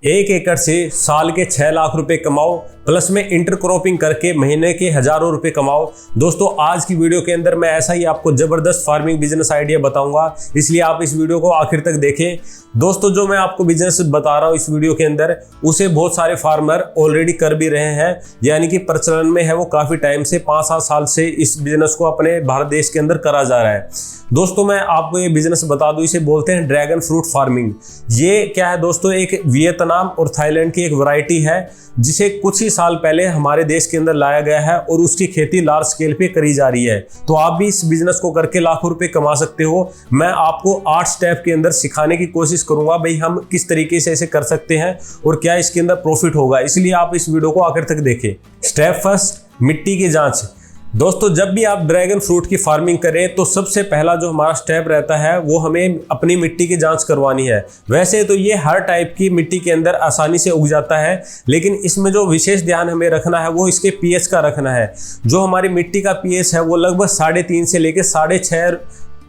एक एकड़ से साल के 6 लाख रुपए कमाओ, प्लस में इंटरक्रॉपिंग करके महीने के हजारों रुपए कमाओ। दोस्तों आज की वीडियो के अंदर मैं ऐसा ही आपको जबरदस्त फार्मिंग बिजनेस आइडिया बताऊंगा, इसलिए आप इस वीडियो को आखिर तक देखें। दोस्तों जो मैं आपको बिजनेस बता रहा हूँ इस वीडियो के अंदर, उसे बहुत सारे फार्मर ऑलरेडी कर भी रहे हैं, यानी कि प्रचलन में है वो काफी टाइम से 5-7 साल से इस बिजनेस को अपने भारत देश के अंदर करा जा रहा है। दोस्तों मैं आपको ये बिजनेस बता दूं, इसे बोलते हैं ड्रैगन फ्रूट फार्मिंग। ये क्या है दोस्तों, एक वियतनाम और थाईलैंड की एक वैरायटी है जिसे कुछ ही साल पहले हमारे देश के अंदर लाया गया है और उसकी खेती लार्ज स्केल पे करी जा रही है। तो आप भी इस बिजनेस को करके लाखों रुपए कमा सकते हो। मैं आपको 8 स्टेप के अंदर सिखाने की कोशिश करूंगा भाई हम किस तरीके से इसे कर सकते हैं और क्या इसके अंदर प्रॉफिट होगा, इसलिए आप इस वीडियो को आखिर तक देखें। स्टेप फर्स्ट, मिट्टी की जांच। दोस्तों जब भी आप ड्रैगन फ्रूट की फार्मिंग करें तो सबसे पहला जो हमारा स्टेप रहता है वो हमें अपनी मिट्टी की जांच करवानी है। वैसे तो ये हर टाइप की मिट्टी के अंदर आसानी से उग जाता है, लेकिन इसमें जो विशेष ध्यान हमें रखना है वो इसके पीएच का रखना है। जो हमारी मिट्टी का पीएच है वो लगभग 3.5 से लेकर 6.5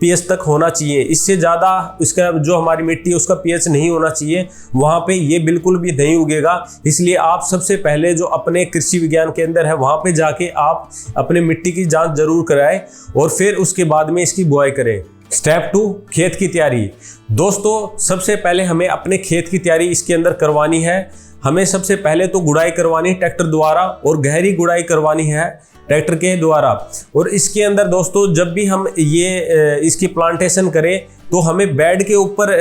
पीएच तक होना चाहिए। इससे ज़्यादा इसका जो हमारी मिट्टी है उसका पीएच नहीं होना चाहिए, वहाँ पे ये बिल्कुल भी नहीं उगेगा। इसलिए आप सबसे पहले जो अपने कृषि विज्ञान केंद्र है वहाँ पे जाके आप अपने मिट्टी की जांच जरूर कराएं और फिर उसके बाद में इसकी बुआई करें। स्टेप 2, खेत की तैयारी। दोस्तों सबसे पहले हमें अपने खेत की तैयारी इसके अंदर करवानी है। हमें सबसे पहले तो गुड़ाई करवानी ट्रैक्टर द्वारा और गहरी गुड़ाई करवानी है ट्रैक्टर के द्वारा। और इसके अंदर दोस्तों जब भी हम ये इसकी प्लांटेशन करें तो हमें बेड के ऊपर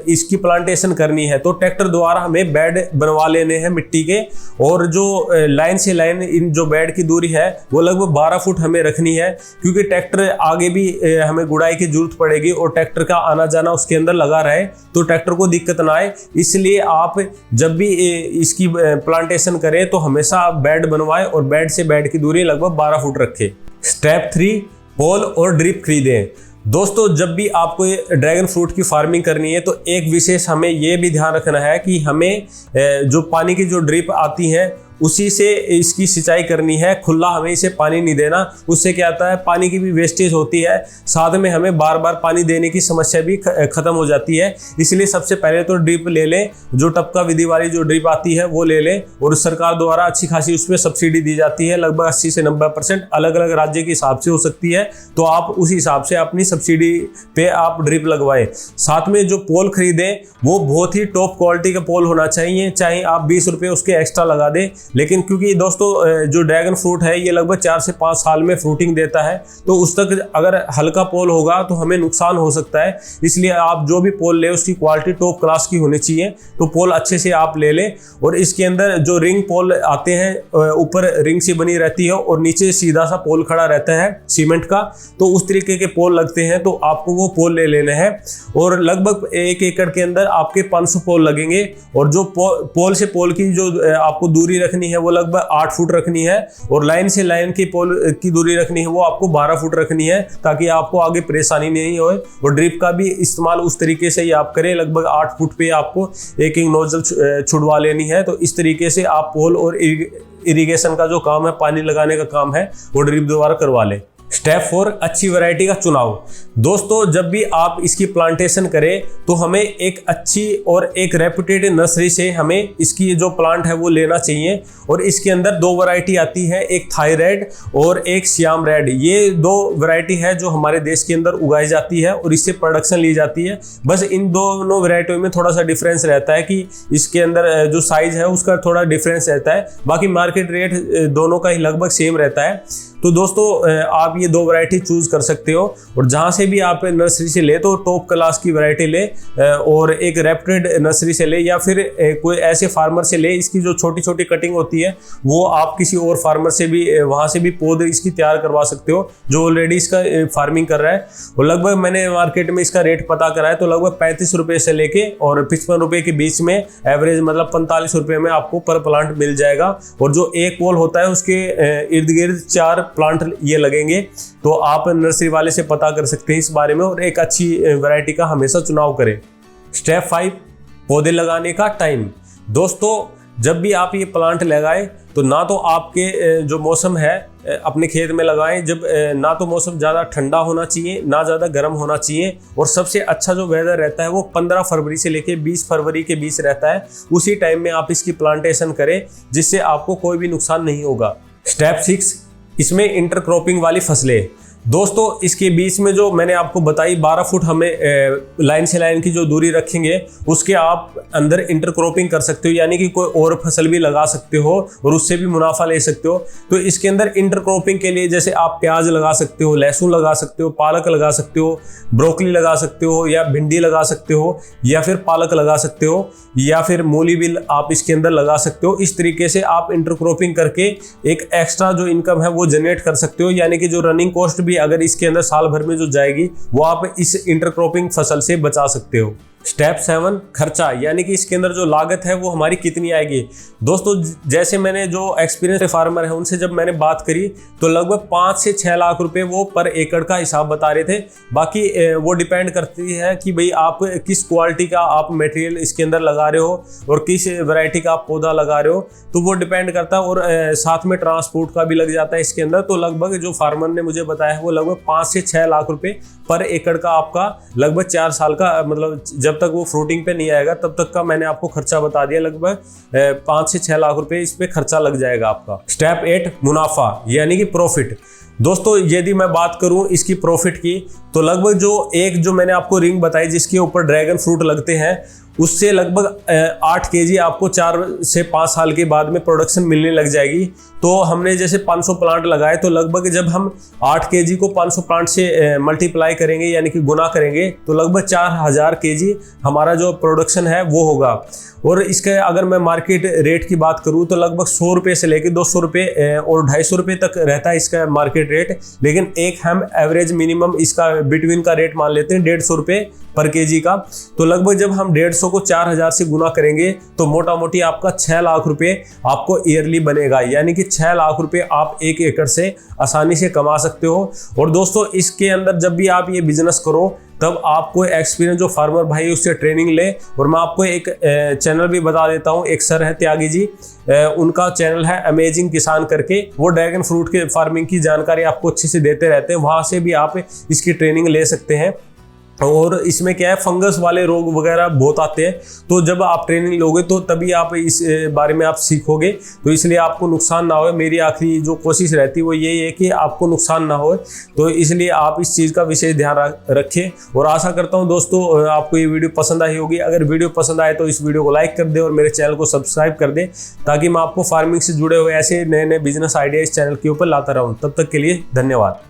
इसकी प्लांटेशन करनी है। तो ट्रैक्टर द्वारा हमें बेड बनवा लेने हैं मिट्टी के, और जो लाइन से लाइन इन जो बेड की दूरी है वो लगभग 12 फुट हमें रखनी है, क्योंकि ट्रैक्टर आगे भी हमें गुड़ाई की जरूरत पड़ेगी और ट्रैक्टर का आना जाना उसके अंदर लगा रहे तो ट्रैक्टर को दिक्कत ना आए। इसलिए आप जब भी इसकी प्लांटेशन करें तो हमेशा आप बेड बनवाएं और बेड से बेड की दूरी लगभग 12 फुट रखें। स्टेप 3, पोल और ड्रिप खरीदें। दोस्तों जब भी आपको ड्रैगन फ्रूट की फार्मिंग करनी है तो एक विशेष हमें ये भी ध्यान रखना है कि हमें जो पानी की जो ड्रिप आती है उसी से इसकी सिंचाई करनी है। खुला हमें इसे पानी नहीं देना, उससे क्या आता है पानी की भी वेस्टेज होती है, साथ में हमें बार बार पानी देने की समस्या भी खत्म हो जाती है। इसलिए सबसे पहले तो ड्रिप ले लें, जो टपका विधि वाली जो ड्रिप आती है वो ले लें, और सरकार द्वारा अच्छी खासी उसमें सब्सिडी दी जाती है, लगभग 80 से 90%, अलग अलग राज्य के हिसाब से हो सकती है। तो आप उस हिसाब से अपनी सब्सिडी पे आप ड्रिप लगवाएं। साथ में जो पोल खरीदें वो बहुत ही टॉप क्वालिटी का पोल होना चाहिए, चाहे आप 20 रुपये उसके एक्स्ट्रा लगा दें। लेकिन क्योंकि दोस्तों जो ड्रैगन फ्रूट है ये लगभग 4 से 5 साल में फ्रूटिंग देता है, तो उस तक अगर हल्का पोल होगा तो हमें नुकसान हो सकता है। इसलिए आप जो भी पोल ले उसकी क्वालिटी टॉप क्लास की होनी चाहिए, तो पोल अच्छे से आप ले लें। और इसके अंदर जो रिंग पोल आते हैं, ऊपर रिंग सी बनी रहती है और नीचे सीधा सा पोल खड़ा रहता है सीमेंट का, तो उस तरीके के पोल लगते हैं, तो आपको वो पोल ले लेने हैं। और लगभग 1 एकड़ के अंदर आपके 500 पोल लगेंगे, और जो पोल से पोल की जो आपको दूरी रखनी है वो लगभग 8 फुट रखनी है, और लाइन से लाइन की पोल की दूरी रखनी है वो आपको 12 फुट रखनी है, ताकि आपको आगे परेशानी नहीं हो। और ड्रिप का भी इस्तेमाल उस तरीके से ही आप करें, लगभग 8 फुट पे आपको एक नोजल छुड़वा लेनी है। तो इस तरीके से आप पोल और इरिगेशन का जो काम है, पानी लगाने का काम है, वो ड्रिप द्वारा करवा लें। स्टेप 4, अच्छी वैरायटी का चुनाव। दोस्तों जब भी आप इसकी प्लांटेशन करें तो हमें एक अच्छी और एक रेप्यूटेड नर्सरी से हमें इसकी जो प्लांट है वो लेना चाहिए। और इसके अंदर 2 वैरायटी आती है, एक थाई रेड और एक श्याम रेड। ये 2 वैरायटी है जो हमारे देश के अंदर उगाई जाती है और इससे प्रोडक्शन ली जाती है। बस इन दोनों वैरायटियों में थोड़ा सा डिफरेंस रहता है कि इसके अंदर जो साइज है उसका थोड़ा डिफरेंस रहता है, बाकी मार्केट रेट दोनों का ही लगभग सेम रहता है। तो दोस्तों आप ये 2 वैरायटी चूज कर सकते हो, और जहां से भी आप नर्सरी से ले तो टॉप क्लास की वैरायटी ले, और एक रेप्यूटेड नर्सरी से ले, या फिर कोई ऐसे फार्मर से ले। इसकी जो छोटी छोटी कटिंग होती है वो आप किसी और फार्मर से भी वहां से भी पौधे इसकी तैयार करवा सकते हो जो ऑलरेडी इसका फार्मिंग कर रहा है। और लगभग मैंने मार्केट में इसका रेट पता करा है तो लगभग 35 रुपये से लेके और 55 रुपये के बीच में एवरेज, मतलब 45 रुपये में आपको पर प्लांट मिल जाएगा। और जो एक पोल होता है उसके इर्द गिर्द 4 प्लांट ये लगेंगे। तो आप नर्सरी वाले से पता कर सकते हैं इस बारे में, और एक अच्छी वैरायटी का हमेशा चुनाव करें। स्टेप 5, पौधे लगाने का टाइम। दोस्तों जब भी आप ये प्लांट लगाएं तो ना तो आपके जो मौसम है अपने खेत में लगाएं, जब ना तो मौसम ज़्यादा ठंडा होना चाहिए ना ज़्यादा गर्म होना चाहिए, और सबसे अच्छा जो वेदर रहता है वो 15 फरवरी से लेके 20 फरवरी के बीच रहता है। उसी टाइम में आप इसकी प्लांटेशन करें जिससे आपको कोई भी नुकसान नहीं होगा। स्टेप 6, इसमें इंटरक्रॉपिंग वाली फसलें। दोस्तों इसके बीच में जो मैंने आपको बताई 12 फुट हमें लाइन से लाइन की जो दूरी रखेंगे उसके आप अंदर इंटरक्रॉपिंग कर सकते हो, यानी कि कोई और फसल भी लगा सकते हो और उससे भी मुनाफा ले सकते हो। तो इसके अंदर इंटरक्रॉपिंग के लिए जैसे आप प्याज लगा सकते हो, लहसुन लगा सकते हो, पालक लगा सकते हो, ब्रोकली लगा सकते हो, या भिंडी लगा सकते हो, या फिर पालक लगा सकते हो, या फिर मूली भी आप इसके अंदर लगा सकते हो। इस तरीके से आप इंटरक्रॉपिंग करके एक एक्स्ट्रा जो इनकम है वो जनरेट कर सकते हो, यानी कि जो रनिंग कॉस्ट भी अगर इसके अंदर साल भर में जो जाएगी वो आप इस इंटरक्रॉपिंग फसल से बचा सकते हो। स्टेप 7, खर्चा, यानी कि इसके अंदर जो लागत है वो हमारी कितनी आएगी। दोस्तों जैसे मैंने जो एक्सपीरियंस फार्मर है उनसे जब मैंने बात करी तो लगभग 5 से 6 लाख रुपए वो पर एकड़ का हिसाब बता रहे थे। बाकी वो डिपेंड करती है कि भाई आप किस क्वालिटी का आप मटेरियल इसके अंदर लगा रहे हो और किस वैरायटी का आप पौधा लगा रहे हो, तो वो डिपेंड करता है। और साथ में ट्रांसपोर्ट का भी लग जाता है इसके अंदर। तो लगभग जो फार्मर ने मुझे बताया है वो लगभग 5 से 6 लाख रुपए पर एकड़ का आपका लगभग 4 साल का, मतलब जब तक वो फ्रूटिंग पे नहीं आएगा तब तक का मैंने आपको खर्चा बता दिया। लगभग 5 से 6 लाख रुपए इस पे खर्चा लग जाएगा आपका। स्टेप 8, मुनाफा यानी कि प्रॉफिट। दोस्तों यदि मैं बात करूं इसकी प्रॉफिट की तो लगभग जो मैंने आपको रिंग बताई जिसके ऊपर ड्रैगन फ्रूट लगते हैं उससे लगभग 8 केजी आपको 4 से 5 साल के बाद में प्रोडक्शन मिलने लग जाएगी। तो हमने जैसे 500 प्लांट लगाए तो लगभग जब हम 8 केजी को 500 प्लांट से मल्टीप्लाई करेंगे यानी कि गुना करेंगे तो लगभग 4000 केजी हमारा जो प्रोडक्शन है वो होगा। और इसके अगर मैं मार्केट रेट की बात करूं तो लगभग 100 रुपये से लेकर 200 रुपये और 250 रुपये तक रहता है इसका मार्केट रेट। लेकिन एक हम एवरेज मिनिमम इसका बिटवीन का रेट मान लेते हैं 150 रुपये पर केजी का। तो लगभग जब हम 150 को 4000 से गुना करेंगे तो मोटा मोटी आपका 6 लाख रुपए आपको ईयरली बनेगा, यानी कि 6 लाख रुपए आप 1 एकड़ से आसानी से कमा सकते हो। और दोस्तों इसके अंदर जब भी आप ये बिजनेस करो तब आपको एक्सपीरियंस जो फार्मर भाई उससे ट्रेनिंग ले। और मैं आपको एक चैनल भी बता देता हूँ, एक सर है त्यागी जी, उनका चैनल है अमेजिंग किसान करके, वो ड्रैगन फ्रूट के फार्मिंग की जानकारी आपको अच्छे से देते रहते हैं, वहाँ से भी आप इसकी ट्रेनिंग ले सकते हैं। और इसमें क्या है फंगस वाले रोग वगैरह बहुत आते हैं, तो जब आप ट्रेनिंग लोगे तो तभी आप इस बारे में आप सीखोगे। तो इसलिए आपको नुकसान ना हो, मेरी आखिरी जो कोशिश रहती है वो यही है कि आपको नुकसान ना हो। तो इसलिए आप इस चीज़ का विशेष ध्यान रखें। और आशा करता हूं दोस्तों आपको ये वीडियो पसंद आई होगी। अगर वीडियो पसंद आए तो इस वीडियो को लाइक कर दें और मेरे चैनल को सब्सक्राइब कर दें, ताकि मैं आपको फार्मिंग से जुड़े हुए ऐसे नए नए बिजनेस आइडिया इस चैनल के ऊपर लाता रहूँ। तब तक के लिए धन्यवाद।